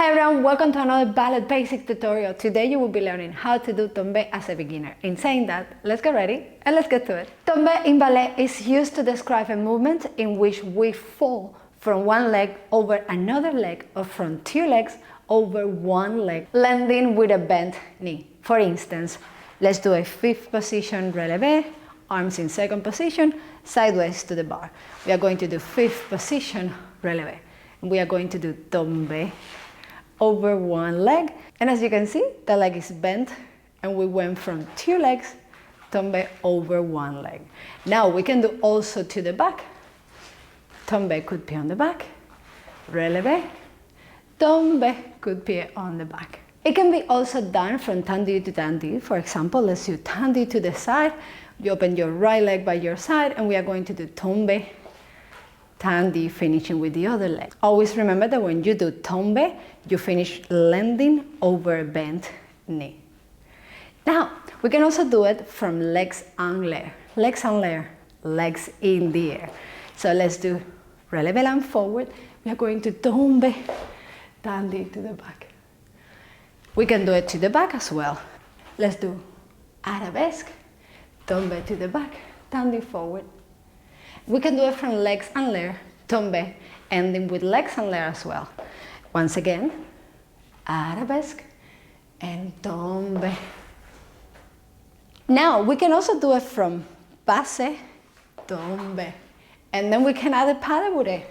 Hi everyone, welcome to another Ballet Basics tutorial. Today you will be learning how to do Tombe as a beginner. In saying that, let's get ready and let's get to it. Tombe in ballet is used to describe a movement in which we fall from one leg over another leg or from two legs over one leg, landing with a bent knee. For instance, let's do a fifth position releve, arms in second position, sideways to the bar. We are going to do fifth position releve. We are going to do Tombe over one leg, and as you can see, the leg is bent and we went from two legs, Tombe over one leg. Now we can do also to the back. Tombe could be on the back, releve, Tombe could be on the back. It can be also done from tendu to tendu. For example, let's do tendu to the side. You open your right leg by your side and we are going to do Tombe, tendu, finishing with the other leg. Always remember that when you do Tombe, you finish landing over a bent knee. Now, we can also do it from legs en l'air. Legs en l'air, legs in the air. So let's do releve and forward. We are going to Tombe, tendu to the back. We can do it to the back as well. Let's do arabesque, Tombe to the back, tendu forward. We can do it from legs en l'air, Tombe, ending with legs en l'air as well. Once again, arabesque and Tombe. Now we can also do it from passe, Tombe, and then we can add a pas de bourrée.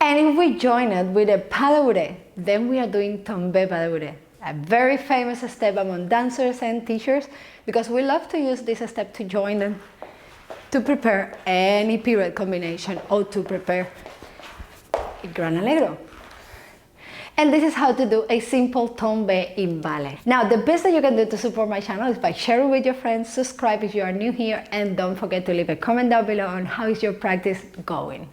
And if we join it with a pas de bourrée, then we are doing Tombe pas de bourrée, a very famous step among dancers and teachers because we love to use this step to join them to prepare any period combination or to prepare a gran allegro. And this is how to do a simple Tombe in ballet. Now, the best that you can do to support my channel is by sharing with your friends, subscribe if you are new here, and don't forget to leave a comment down below on how is your practice going.